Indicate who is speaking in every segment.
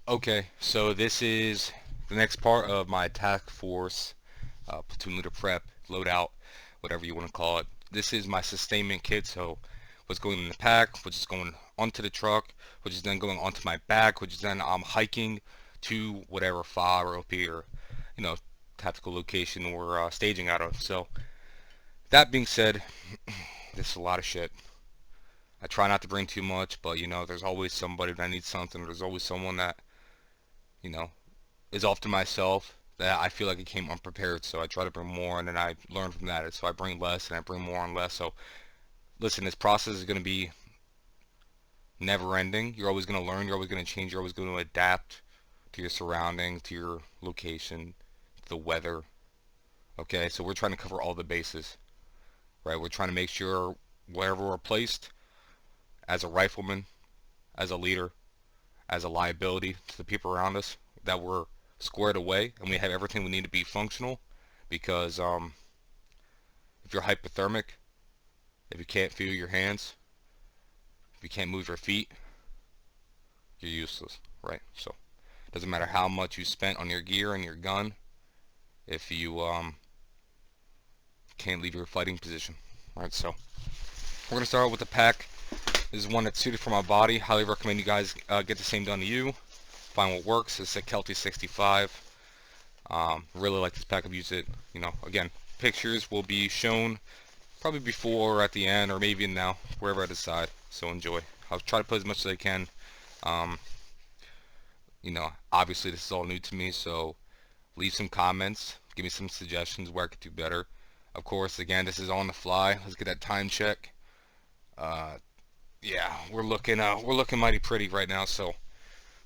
Speaker 1: Okay, so this is the next part of my task force platoon leader prep loadout, whatever you want to call it. This is my sustainment kit, so what's going in the pack, which is going onto the truck, which is then going onto my back, which is then I'm hiking to whatever FOB or OP or you know tactical location we're staging out of. So that being said, this is a lot of shit. I try not to bring too much, but there's always somebody that needs something. There's always someone that you know is off to myself that I feel like I came unprepared, so I try to bring more, and then I learn from that. So I bring less, and I bring more and less. So listen, this process is going to be never ending. You're always going to learn. You're always going to change. You're always going to adapt to your surroundings, to your location, to the weather. Okay, so we're trying to cover all the bases, right? We're trying to make sure wherever we're placed, as a rifleman, as a leader, as a liability to the people around us, that we're squared away and we have everything we need to be functional. Because if you're hypothermic, if you can't feel your hands, if you can't move your feet, you're useless, right? So it doesn't matter how much you spent on your gear and your gun if you can't leave your fighting position, right? So we're gonna start with the pack. This is one that's suited for my body. Highly recommend you guys get the same done to you. Find what works. It's a Kelty 65. Really like this pack. I've used it. Again, pictures will be shown probably before or at the end, or maybe now, wherever I decide. So enjoy. I'll try to put as much as I can. Um, Obviously this is all new to me, so leave some comments. Give me some suggestions where I could do better. Of course, again, this is on the fly. Let's get that time check. Yeah, we're looking mighty pretty right now. So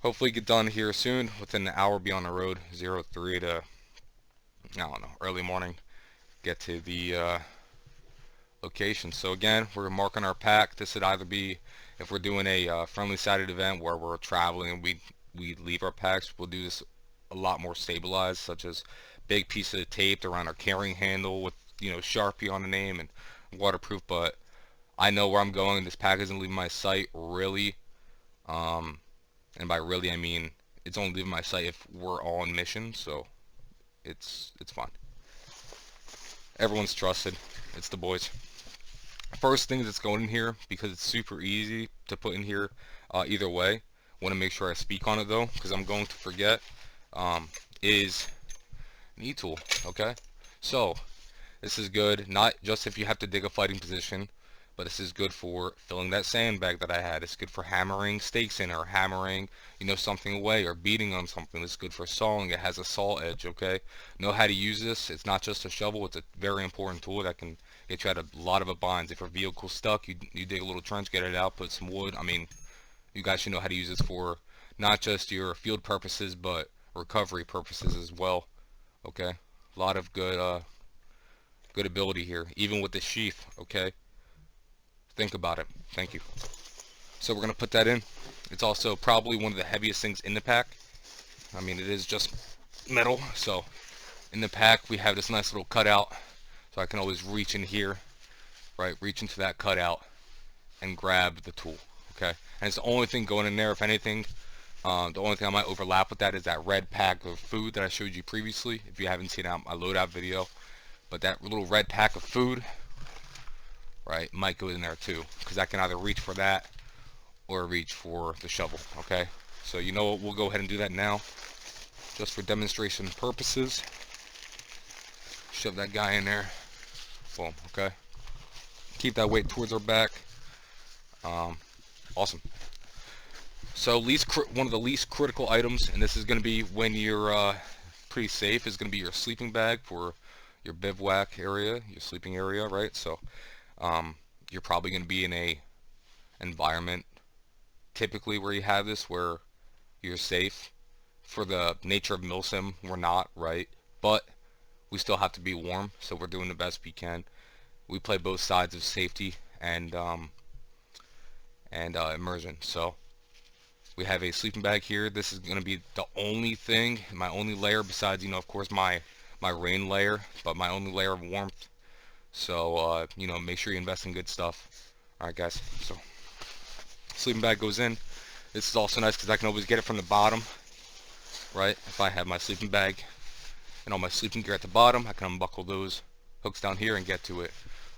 Speaker 1: hopefully get done here soon. Within an hour, be on the road. 03 to I don't know, early morning. Get to the location. So again, we're marking our pack. This would either be if we're doing a friendly sided event where we're traveling and we leave our packs. We'll do this a lot more stabilized, such as big piece of tape around our carrying handle with Sharpie on the name and waterproof. But I know where I'm going. This pack isn't leaving my sight really. And by really I mean it's only leaving my sight if we're all on mission. So it's fine. Everyone's trusted. It's the boys. First thing that's going in here, because it's super easy to put in here either way. Want to make sure I speak on it though, because I'm going to forget. Is an E-tool. Okay, so this is good not just if you have to dig a fighting position, but this is good for filling that sandbag that I had. It's good for hammering stakes in, or hammering something away, or beating on something. It's good for sawing. It has a saw edge. Okay, know how to use this. It's not just a shovel. It's a very important tool that can get you out of a lot of binds. If your vehicle's stuck, you dig a little trench, get it out, put some wood. I mean, you guys should know how to use this for not just your field purposes, but recovery purposes as well. Okay, a lot of good ability here, even with the sheath. Okay, think about it. Thank you. So we're gonna put that in. It's also probably one of the heaviest things in the pack. I mean, it is just metal. So in the pack we have this nice little cutout, so I can always reach in here, right? Reach into that cutout and grab the tool. Okay, and it's the only thing going in there. If anything, the only thing I might overlap with that is that red pack of food that I showed you previously, if you haven't seen out my loadout video. But that little red pack of food, right, might go in there too, because I can either reach for that or reach for the shovel. Okay, so you know what, we'll go ahead and do that now, just for demonstration purposes. Shove that guy in there. Boom. Okay, keep that weight towards our back. Awesome. So one of the least critical items, and this is going to be when you're pretty safe, is going to be your sleeping bag for your bivouac area, your sleeping area, right? So you're probably going to be in a environment typically where you have this, where you're safe. For the nature of MILSIM, we're not, right? But we still have to be warm, so we're doing the best we can. We play both sides of safety and immersion. So we have a sleeping bag here. This is going to be the only thing, my only layer, besides of course my rain layer, but my only layer of warmth. So make sure you invest in good stuff. Alright guys, so sleeping bag goes in. This is also nice because I can always get it from the bottom. right? If I have my sleeping bag and all my sleeping gear at the bottom, I can unbuckle those hooks down here and get to it.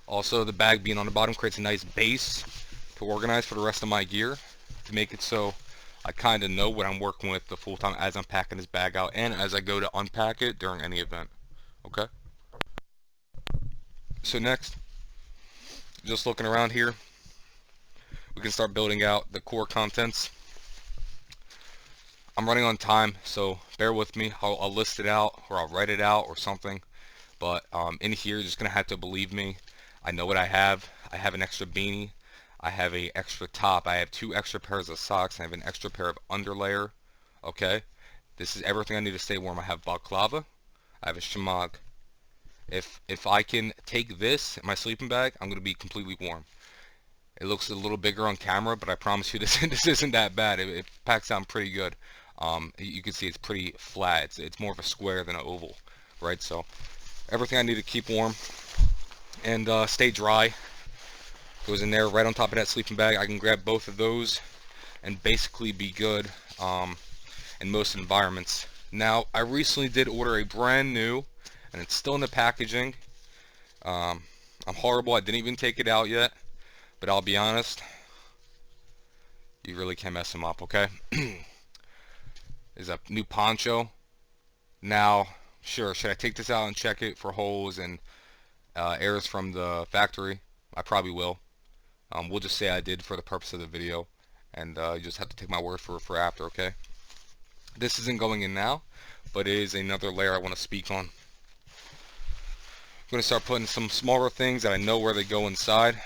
Speaker 1: Also, the bag being on the bottom creates a nice base to organize for the rest of my gear, to make it so I kind of know what I'm working with the full time as I'm packing this bag out and as I go to unpack it during any event. Okay? So next, just looking around here, we can start building out the core contents. I'm running on time, so bear with me. I'll list it out, or I'll write it out or something. But in here, you're just going to have to believe me. I know what I have. I have an extra beanie. I have a extra top. I have 2 extra pairs of socks. I have an extra pair of underlayer. Okay? This is everything I need to stay warm. I have balaclava. I have a shamag. If I can take this in my sleeping bag, I'm going to be completely warm. It looks a little bigger on camera, but I promise you this isn't that bad. It packs down pretty good. You can see it's pretty flat. It's more of a square than an oval, right? So everything I need to keep warm and stay dry goes in there right on top of that sleeping bag. I can grab both of those and basically be good in most environments. Now, I recently did order a brand new, and it's still in the packaging. I'm horrible. I didn't even take it out yet. But I'll be honest, you really can't mess them up, okay? Is a new poncho. Now, sure, should I take this out and check it for holes and errors from the factory? I probably will. We'll just say I did for the purpose of the video, and you just have to take my word for after, okay? This isn't going in now, but it is another layer I want to speak on. I'm going to start putting some smaller things that I know where they go inside.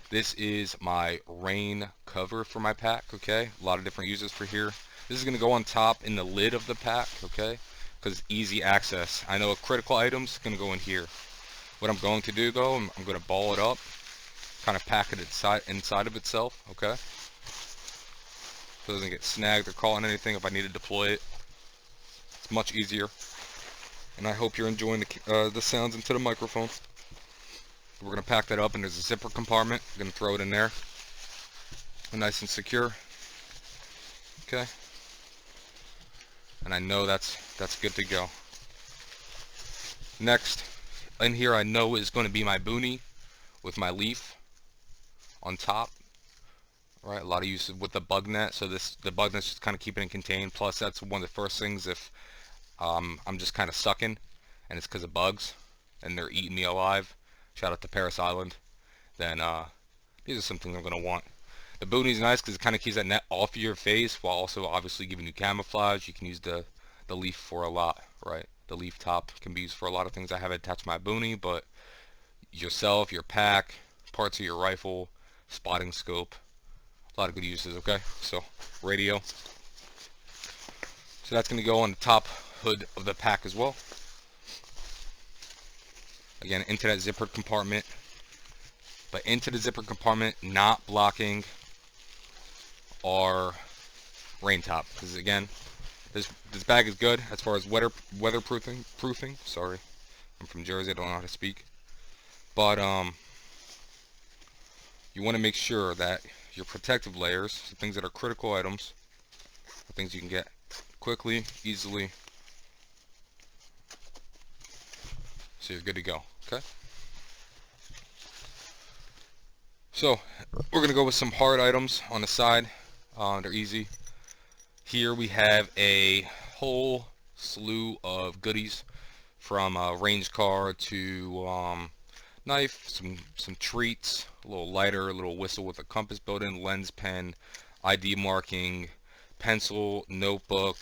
Speaker 1: This is my rain cover for my pack, okay? A lot of different uses for here. This is going to go on top in the lid of the pack, okay? Because easy access. I know a critical item's going to go in here. What I'm going to do, though, I'm going to ball it up, kind of pack it inside of itself, okay? So it doesn't get snagged or caught on anything if I need to deploy it. It's much easier. And I hope you're enjoying the sounds into the microphone. We're going to pack that up, and there's a zipper compartment. We're going to throw it in there. Nice and secure. Okay. And I know that's good to go. Next, in here I know is going to be my boonie with my leaf on top. Right, a lot of use with the bug net. So the bug net's just kind of keeping it contained. Plus, that's one of the first things if I'm just kind of sucking, and it's because of bugs, and they're eating me alive. Shout out to Paris Island. Then these are some things I'm going to want. The boonie's nice because it kind of keeps that net off of your face while also obviously giving you camouflage. You can use the leaf for a lot, right? The leaf top can be used for a lot of things. I have it attached to my boonie, but yourself, your pack, parts of your rifle, spotting scope, a lot of good uses, okay? So, radio. So that's going to go on the top hood of the pack as well. Again, into that zippered compartment, but into the zippered compartment, not blocking our rain top, because again, this bag is good as far as weatherproofing. Sorry, I'm from Jersey, I don't know how to speak, but you want to make sure that your protective layers, the things that are critical items, the things you can get quickly, easily, so you're good to go. Okay. So we're gonna go with some hard items on the side. They're easy. Here we have a whole slew of goodies, from a range car to knife, some treats, a little lighter, a little whistle with a compass built in, lens pen, ID marking, pencil, notebook,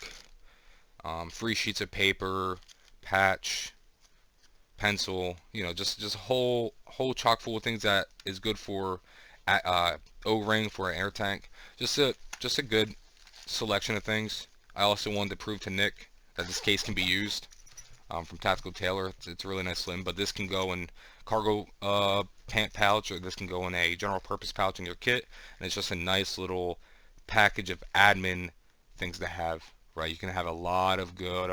Speaker 1: free sheets of paper, patch, pencil, you know, just a whole chock full of things that is good for O-ring for an air tank. Just a good selection of things. I also wanted to prove to Nick that this case can be used from Tactical Tailor. It's a really nice slim, but this can go in cargo pant pouch, or this can go in a general purpose pouch in your kit, and it's just a nice little package of admin things to have, right? You can have a lot of good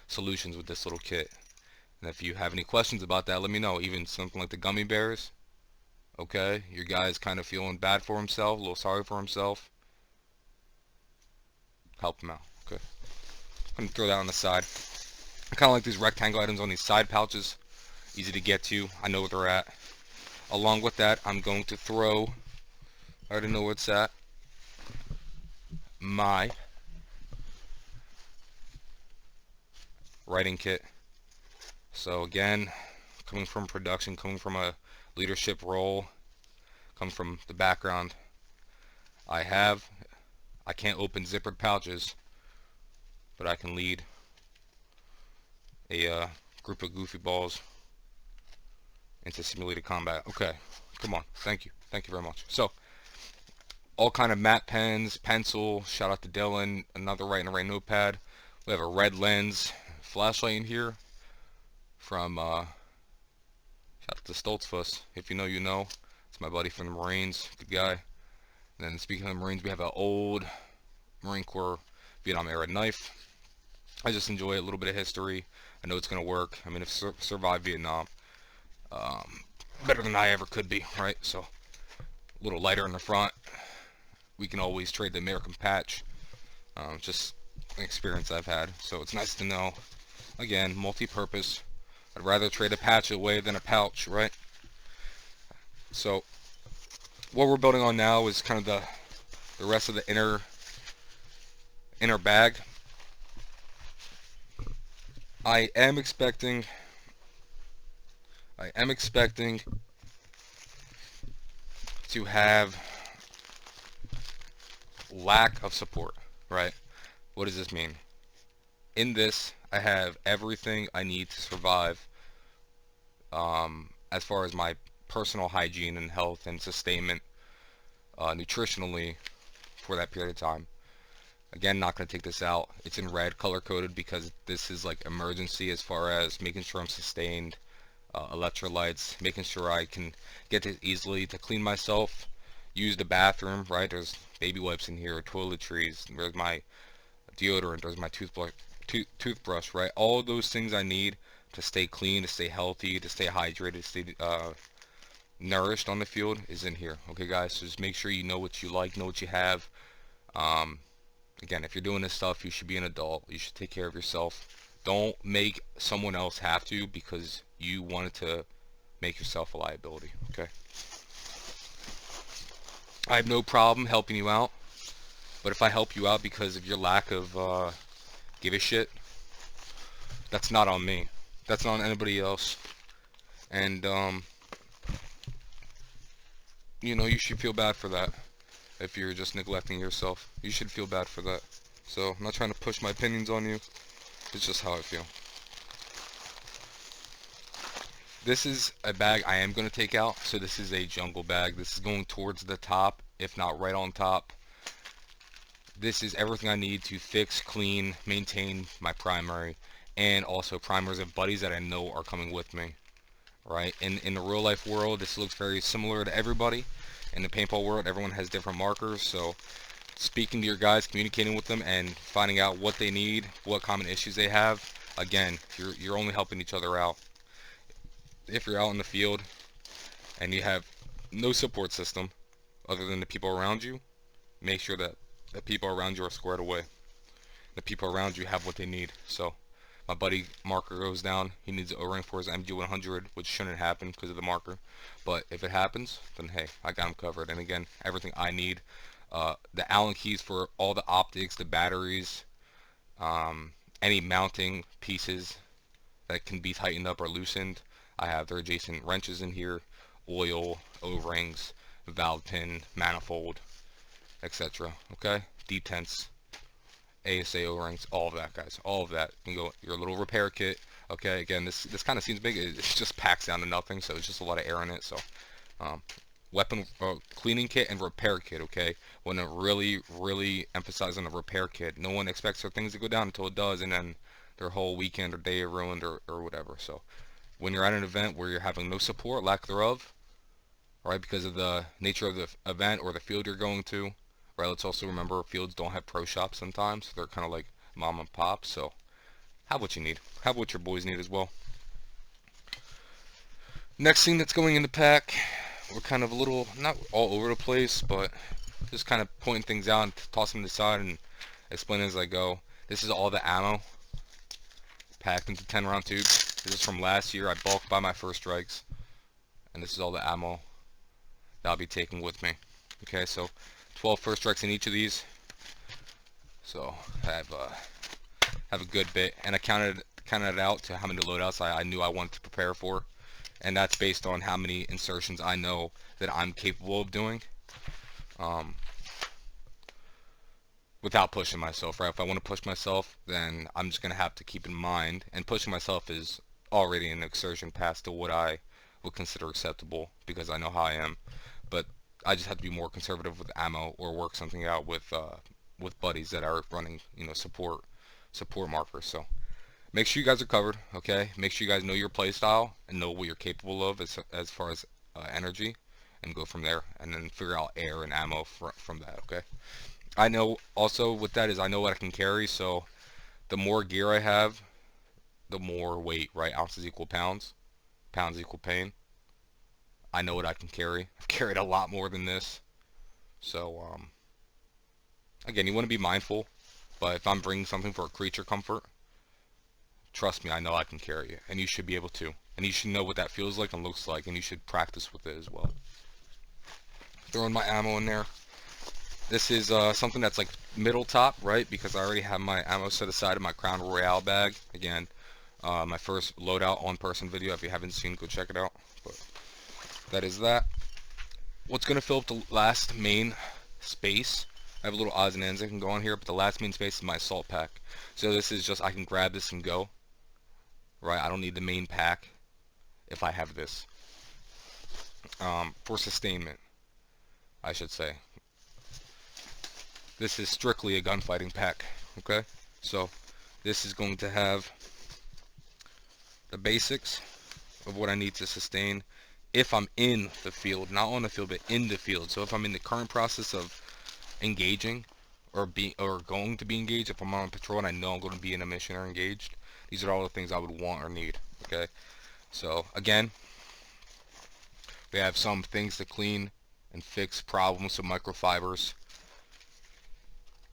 Speaker 1: solutions with this little kit. And if you have any questions about that, let me know. Even something like the gummy bears. Okay, your guy's kind of feeling bad for himself, a little sorry for himself. Help him out. Okay. I'm gonna throw that on the side. I kind of like these rectangle items on these side pouches. Easy to get to. I know where they're at. Along with that, I'm going to throw, I already know where it's at, my writing kit. So again, coming from production, coming from a leadership role, coming from the background I can't open zippered pouches, but I can lead a group of goofy balls into simulated combat. Okay, come on, thank you very much. So, all kind of matte pens, pencil, shout out to Dylan, another Write and Write notepad. We have a red lens flashlight in here from, shout out to Stoltzfuss, if you know, you know. It's my buddy from the Marines, good guy. And then speaking of the Marines, we have an old Marine Corps Vietnam era knife. I just enjoy a little bit of history. I know it's going to work. I mean, if survived Vietnam, better than I ever could be, right? So, a little lighter in the front. We can always trade the American patch. Just an experience I've had. So, it's nice to know. Again, multi-purpose. I'd rather trade a patch away than a pouch, right? So, what we're building on now is kind of the rest of the inner bag. I am expecting to have lack of support, right? What does this mean? In this, I have everything I need to survive, as far as my personal hygiene and health and sustainment, nutritionally, for that period of time. Again, not going to take this out. It's in red, color coded, because this is like emergency as far as making sure I'm sustained, electrolytes, making sure I can get to easily to clean myself, use the bathroom, right? There's baby wipes in here, toiletries, there's my deodorant, there's my toothbrush, right? All of those things I need to stay clean, to stay healthy, to stay hydrated, to stay nourished on the field is in here. Okay, guys, so just make sure you know what you like, know what you have. Again, if you're doing this stuff, you should be an adult. You should take care of yourself. Don't make someone else have to because you wanted to make yourself a liability, okay? I have no problem helping you out, but if I help you out because of your lack of give a shit, that's not on me. That's not on anybody else. And, you know, you should feel bad for that. If you're just neglecting yourself, you should feel bad for that. So, I'm not trying to push my opinions on you. It's just how I feel. This is a bag I am going to take out. So this is a jungle bag. This is going towards the top, if not right on top. This is everything I need to fix, clean, maintain my primary, and also primers of buddies that I know are coming with me. Right? In the real life world, this looks very similar to everybody. In the paintball world, everyone has different markers, so speaking to your guys, communicating with them, and finding out what they need, what common issues they have. Again, you're only helping each other out. If you're out in the field and you have no support system other than the people around you, make sure that the people around you are squared away. The people around you have what they need. So my buddy marker goes down. He needs an O-ring for his MG100, which shouldn't happen because of the marker. But if it happens, then hey, I got him covered. And again, everything I need. The Allen keys for all the optics, the batteries, any mounting pieces that can be tightened up or loosened. I have their adjacent wrenches in here, oil, O-rings, valve pin, manifold, etc. Okay? Detents. ASA O-rings, all of that, guys, all of that. You can go your little repair kit. Okay, again, this kind of seems big. It just packs down to nothing, so it's just a lot of air in it. So weapon cleaning kit and repair kit. Okay, want to really emphasize on the repair kit. No one expects their things to go down until it does, and then their whole weekend or day are ruined or whatever. So when you're at an event where you're having no support, lack thereof, right, because of the nature of the event or the field you're going to. Right, let's also remember fields don't have pro shops sometimes. They're kind of like mom and pop, so have what you need. Have what your boys need as well. Next thing that's going in the pack, we're kind of a little, not all over the place, but just kind of pointing things out and tossing them aside and explaining as I go. This is all the ammo packed into 10-round tubes. This is from last year. I bulked by my first strikes, and this is all the ammo that I'll be taking with me. Okay, so 12 first strikes in each of these. So I have a good bit, and I counted it out to how many loadouts I knew I wanted to prepare for, and that's based on how many insertions I know that I'm capable of doing, without pushing myself. Right? If I want to push myself, then I'm just gonna have to keep in mind, and pushing myself is already an exertion past to what I would consider acceptable because I know how I am. But I just have to be more conservative with ammo, or work something out with buddies that are running, support markers. So make sure you guys are covered, okay? Make sure you guys know your play style and know what you're capable of as far as energy, and go from there, and then figure out air and ammo from that, okay? I know also with that is I know what I can carry, so the more gear I have, the more weight, right? Ounces equal pounds, pounds equal pain. I know what I can carry. I've carried a lot more than this, so again, you want to be mindful, but if I'm bringing something for a creature comfort, trust me, I know I can carry it, and you should be able to. And you should know what that feels like and looks like, and you should practice with it as well. Throwing my ammo in there. This is something that's like middle top, right? Because I already have my ammo set aside in my Crown Royale bag. Again, my first loadout on-person video. If you haven't seen, go check it out. But that is that. What's going to fill up the last main space? I have a little odds and ends that can go on here, but the last main space is my assault pack. So this is just, I can grab this and go. Right, I don't need the main pack if I have this. For sustainment, I should say. This is strictly a gunfighting pack, okay? So this is going to have the basics of what I need to sustain if I'm in the field, not on the field, but in the field. So if I'm in the current process of engaging, or going to be engaged, if I'm on patrol and I know I'm going to be in a mission or engaged, these are all the things I would want or need, okay? So again, we have some things to clean and fix problems, some microfibers.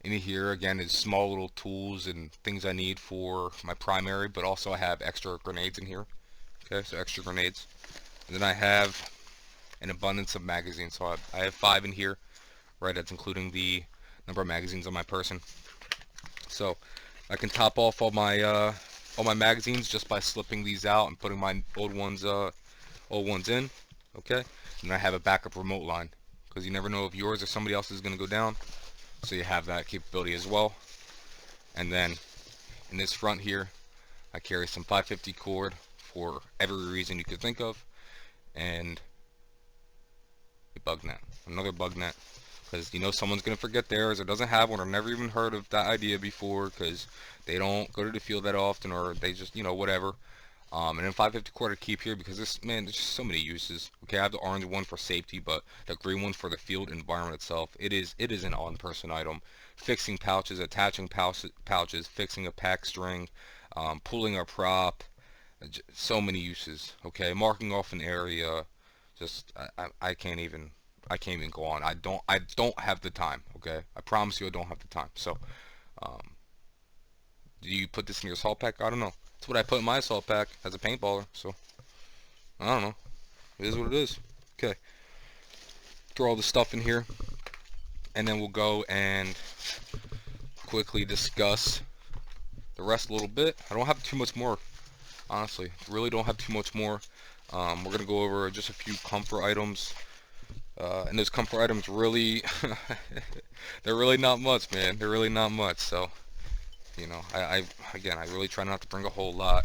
Speaker 1: In here again is small little tools and things I need for my primary, but also I have extra grenades in here. Okay, so extra grenades. And then I have an abundance of magazines. So I have 5 in here, right? That's including the number of magazines on my person. So I can top off all my magazines just by slipping these out and putting my old ones in. Okay, and I have a backup remote line, because you never know if yours or somebody else is going to go down. So you have that capability as well. And then in this front here, I carry some 550 cord for every reason you could think of, and a bug net, another bug net, because someone's gonna forget theirs or doesn't have one or never even heard of that idea before because they don't go to the field that often, or they just whatever. And then 550 cord to keep here because there's just so many uses. Okay, I have the orange one for safety, but the green one for the field environment itself. It is an on-person item. Fixing pouches, attaching pouches, fixing a pack string, pulling a prop. So many uses. Okay, marking off an area. Just I can't even go on. I don't have the time. Okay, I promise you I don't have the time. So do you put this in your assault pack? I don't know. That's what I put in my assault pack as a paintballer, so I don't know. It is what it is. Okay. Throw all the stuff in here, and then we'll go and quickly discuss the rest a little bit. I don't have too much more, honestly. Really don't have too much more. We're going to go over just a few comfort items. And those comfort items really, they're really not much, man. They're really not much, so I really try not to bring a whole lot.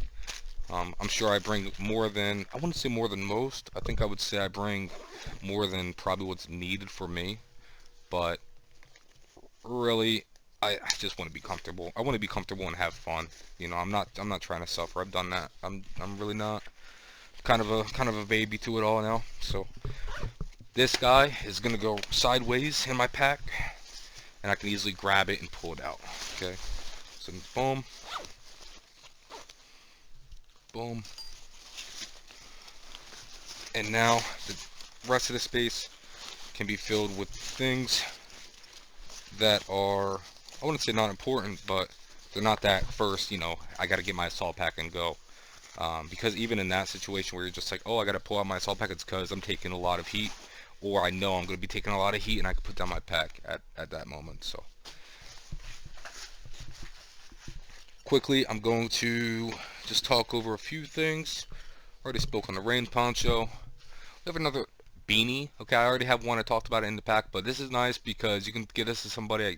Speaker 1: I'm sure I bring more than, I wouldn't say more than most. I think I would say I bring more than probably what's needed for me. But really, I just want to be comfortable. I want to be comfortable and have fun. I'm not trying to suffer. I've done that. I'm really not. Kind of a baby to it all now. So this guy is gonna go sideways in my pack, and I can easily grab it and pull it out. Okay. So boom, boom, and now the rest of the space can be filled with things that are, I wouldn't say not important, but they're not that first, you know, I got to get my assault pack and go. Because even in that situation where you're just like, oh, I got to pull out my assault pack, it's because I'm taking a lot of heat, or I know I'm going to be taking a lot of heat, and I can put down my pack at that moment. So quickly, I'm going to just talk over a few things. Already spoke on the rain poncho. We have another beanie. Okay, I already have one. I talked about it in the pack, but this is nice because you can give this to somebody. I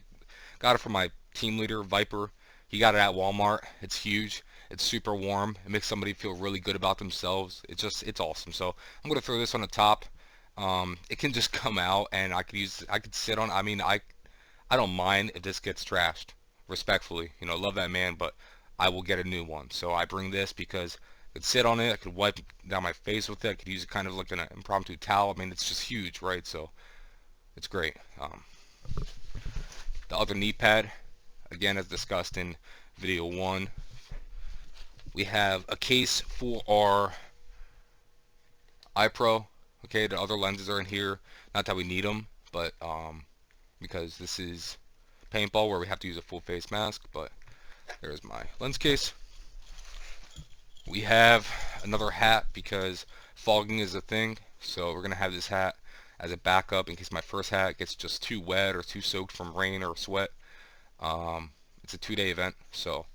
Speaker 1: got it from my team leader, Viper. He got it at Walmart. It's huge. It's super warm. It makes somebody feel really good about themselves. It's awesome. So I'm gonna throw this on the top. It can just come out, and I could sit on. I mean, I don't mind if this gets trashed. Respectfully, you know, love that man, but I will get a new one. So I bring this because I could sit on it. I could wipe down my face with it. I could use it kind of like an impromptu towel. I mean, it's just huge, right? So it's great. The other knee pad, again, as discussed in video 1, we have a case for our iPro. Okay, the other lenses are in here. Not that we need them, but because this is paintball where we have to use a full face mask. But there's my lens case. We have another hat because fogging is a thing, so we're gonna have this hat as a backup in case my first hat gets just too wet or too soaked from rain or sweat. It's a 2-day event, so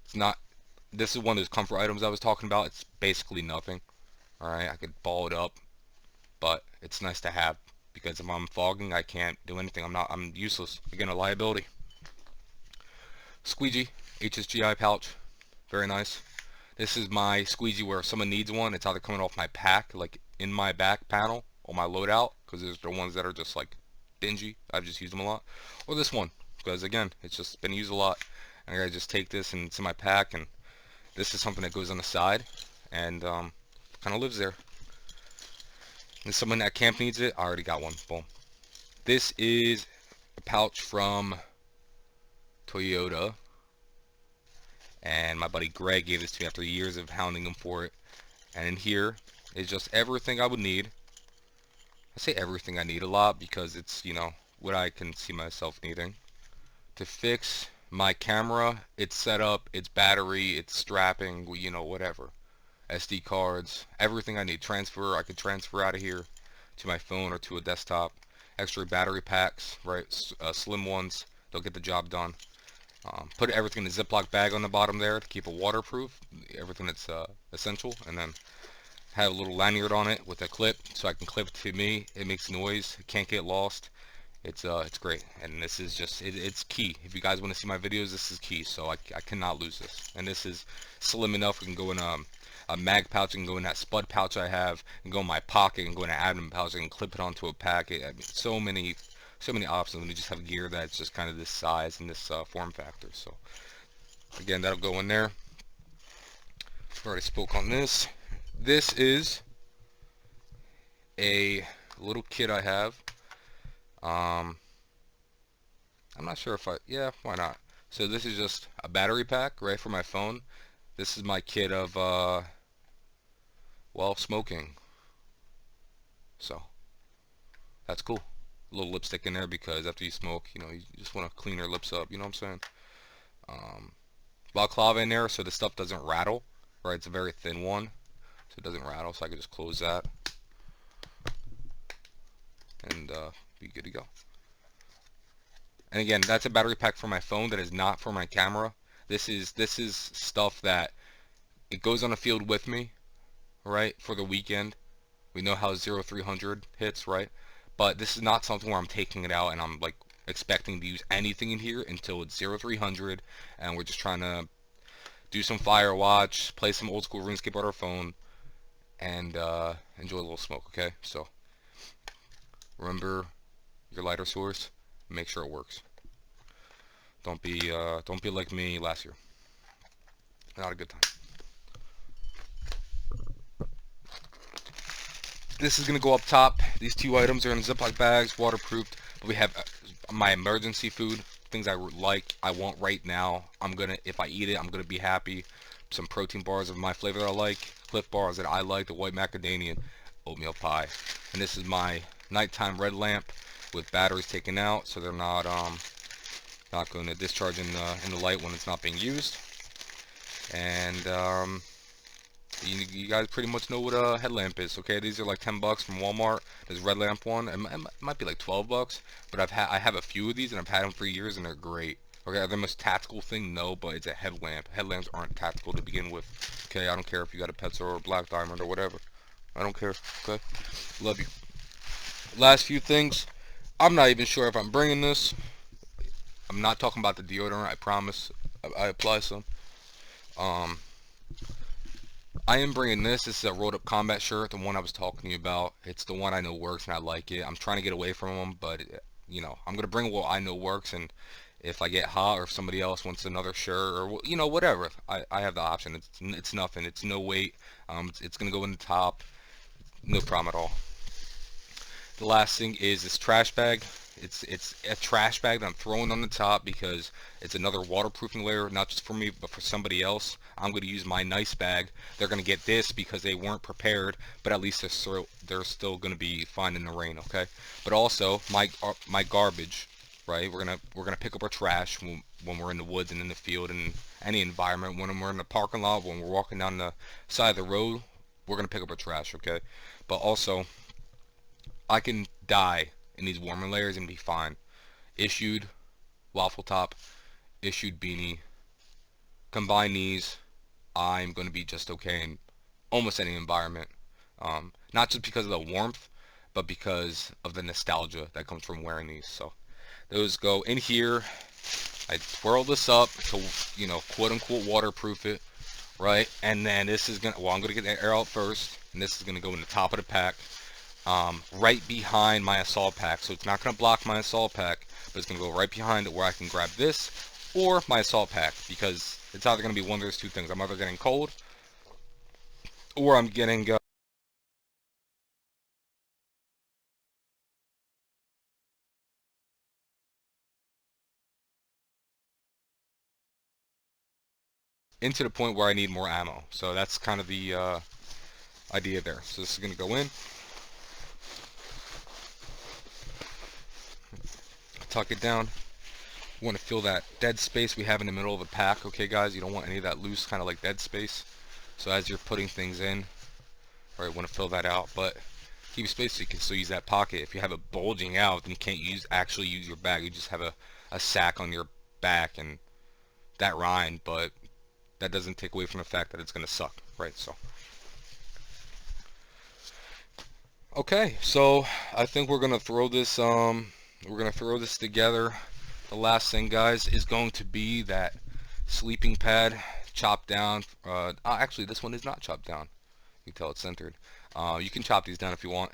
Speaker 1: it's not, this is one of those comfort items I was talking about. It's basically nothing. Alright, I could ball it up, but it's nice to have because if I'm fogging, I can't do anything. I'm useless. Again, a liability. Squeegee HSGI pouch, very nice. This is my squeegee where if someone needs one, it's either coming off my pack, like in my back panel, or my loadout, because there's the ones that are just like dingy. I've just used them a lot. Or this one, because again, it's just been used a lot. And I just take this and it's in my pack, and this is something that goes on the side, and kind of lives there. And someone at camp needs it, I already got one. Boom. This is a pouch from Toyota, and my buddy Greg gave this to me after years of hounding him for it. And in here is just everything I would need. I say everything I need a lot because it's, you know, what I can see myself needing to fix my camera, its setup, its battery, its strapping, you know, whatever. SD cards, everything I need. Transfer, I could transfer out of here to my phone or to a desktop. Extra battery packs, right? Slim ones, they'll get the job done. Put everything in a Ziploc bag on the bottom there to keep it waterproof, everything that's essential, and then have a little lanyard on it with a clip so I can clip it to me. It makes noise, it can't get lost. It's great, and this is just it's key. If you guys want to see my videos, this is key, so I cannot lose this. And this is slim enough. It can go in a mag pouch, and go in that spud pouch I have, and go in my pocket, and go in an admin pouch, and clip it onto a packet. I mean, so many options when you just have gear that's just kind of this size and this form factor. So again, that'll go in there. Already spoke on this. This is a little kit I have. I'm not sure if yeah, why not? So this is just a battery pack, right, for my phone. This is my kit of well, smoking. So that's cool. A little lipstick in there because after you smoke, you know, you just want to clean your lips up, you know what I'm saying? Balaclava in there so the stuff doesn't rattle, right? It's a very thin one, so it doesn't rattle, so I can just close that and be good to go. And again, that's a battery pack for my phone that is not for my camera. This is stuff that it goes on the field with me, right, for the weekend. We know how 0300 hits, right? But this is not something where I'm taking it out and I'm like expecting to use anything in here until it's 0300 and we're just trying to do some fire watch, play some old school RuneScape on our phone, and enjoy a little smoke, okay? So remember your lighter source, make sure it works. Don't be like me last year. Not a good time. This is gonna go up top. These two items are in Ziploc bags, waterproofed. But we have my emergency food, things I like, I want right now. If I eat it, I'm gonna be happy. Some protein bars of my flavor that I like, Cliff bars that I like, the white macadamia, oatmeal pie. And this is my nighttime red lamp with batteries taken out, so they're not not going to discharge in the light when it's not being used. And you guys pretty much know what a headlamp is. Okay, these are like 10 bucks from Walmart. There's red lamp one. It might be like 12 bucks, but I have a few of these and I've had them for years and they're great. Okay, are they the most tactical thing? No, but it's a headlamp. Headlamps aren't tactical to begin with. Okay, I don't care if you got a Petzl or a Black Diamond or whatever. I don't care. Okay, love you. Last few things. I'm not even sure if I'm bringing this. I'm not talking about the deodorant. I promise. I apply some. I am bringing this. This is a rolled up combat shirt, the one I was talking to you about. It's the one I know works and I like it. I'm trying to get away from them, but you know, I'm gonna bring what I know works, and if I get hot or if somebody else wants another shirt or you know whatever, I have the option. It's nothing. It's no weight. It's gonna go in the top. No problem at all. The last thing is this trash bag. It's a trash bag that I'm throwing on the top because it's another waterproofing layer, not just for me but for somebody else. I'm going to use my nice bag. They're going to get this because they weren't prepared, but at least they're still going to be fine in the rain, okay? But also my garbage, right? We're gonna pick up our trash when we're in the woods and in the field and in any environment. When we're in the parking lot, when we're walking down the side of the road, we're gonna pick up our trash, okay? But also, I can die in these warmer layers and be fine. Issued waffle top, issued beanie, combine these, I'm going to be just okay in almost any environment. Not just because of the warmth, but because of the nostalgia that comes from wearing these. So those go in here. I twirl this up to, you know, quote unquote waterproof it, right? And then this is gonna, well, I'm gonna get the air out first, and this is gonna go in the top of the pack. Right behind my assault pack, so it's not going to block my assault pack, but it's going to go right behind it where I can grab this or my assault pack, because it's either going to be one of those two things. I'm either getting cold or I'm getting into the point where I need more ammo. So that's kind of the idea there. So this is going to go in, tuck it down. You want to fill that dead space we have in the middle of the pack, okay guys? You don't want any of that loose kind of like dead space. So as you're putting things in, right, you want to fill that out, but keep space so you can still use that pocket. If you have it bulging out, then you can't actually use your bag. You just have a sack on your back and that rind, but that doesn't take away from the fact that it's going to suck, right? So okay, so I think we're going to throw this together. The last thing, guys, is going to be that sleeping pad chopped down. Actually, this one is not chopped down. You can tell it's centered. You can chop these down if you want.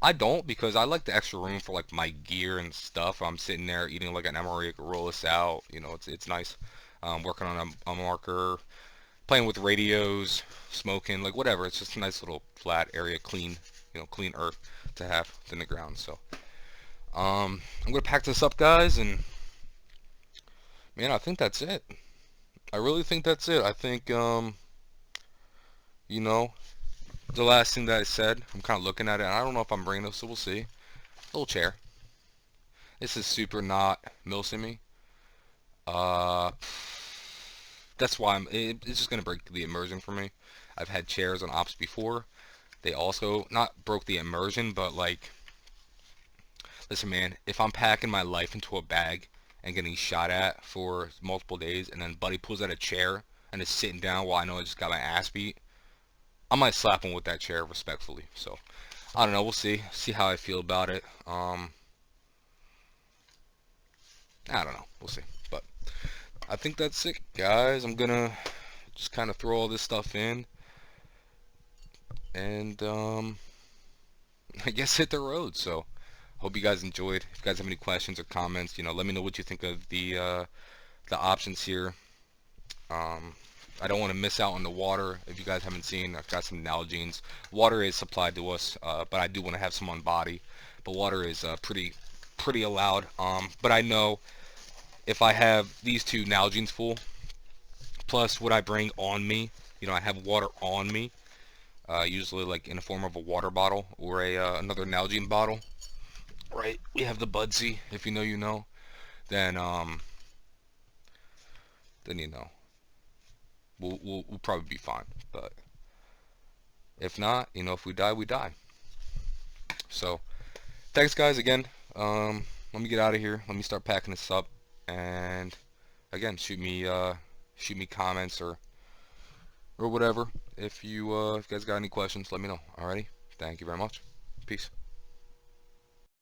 Speaker 1: I don't, because I like the extra room for like my gear and stuff. I'm sitting there eating like an MRE, I could roll this out. You know, it's nice. Working on a marker, playing with radios, smoking, like whatever. It's just a nice little flat area, clean, you know, clean earth to have in the ground. So I'm gonna pack this up, guys, and man, I think that's it. I really think that's it. I think you know, the last thing that I said, I'm kind of looking at it, and I don't know if I'm bringing this, so we'll see. Little chair. This is super not MILSIM-y. That's why it's just gonna break the immersion for me. I've had chairs on ops before. They also not broke the immersion, but like, listen, man, if I'm packing my life into a bag and getting shot at for multiple days, and then buddy pulls out a chair and is sitting down while I know I just got my ass beat, I might slap him with that chair respectfully. So I don't know. We'll see how I feel about it. I don't know. We'll see. But I think that's it, guys. I'm gonna just kind of throw all this stuff in, and I guess hit the road. So hope you guys enjoyed. If you guys have any questions or comments, you know, let me know what you think of the options here. I don't want to miss out on the water. If you guys haven't seen, I've got some Nalgene's. Water is supplied to us, but I do want to have some on body. But water is pretty allowed. But I know if I have these two Nalgene's full, plus what I bring on me, you know, I have water on me, usually like in the form of a water bottle or another Nalgene bottle. Right, we have the Budsy, if you know, you know. Then then we'll probably be fine. But if not, if we die, we die. So thanks guys again. Let me get out of here. Let me start packing this up, and again, shoot me comments or whatever. If you guys got any questions, let me know. Alrighty, thank you very much. Peace.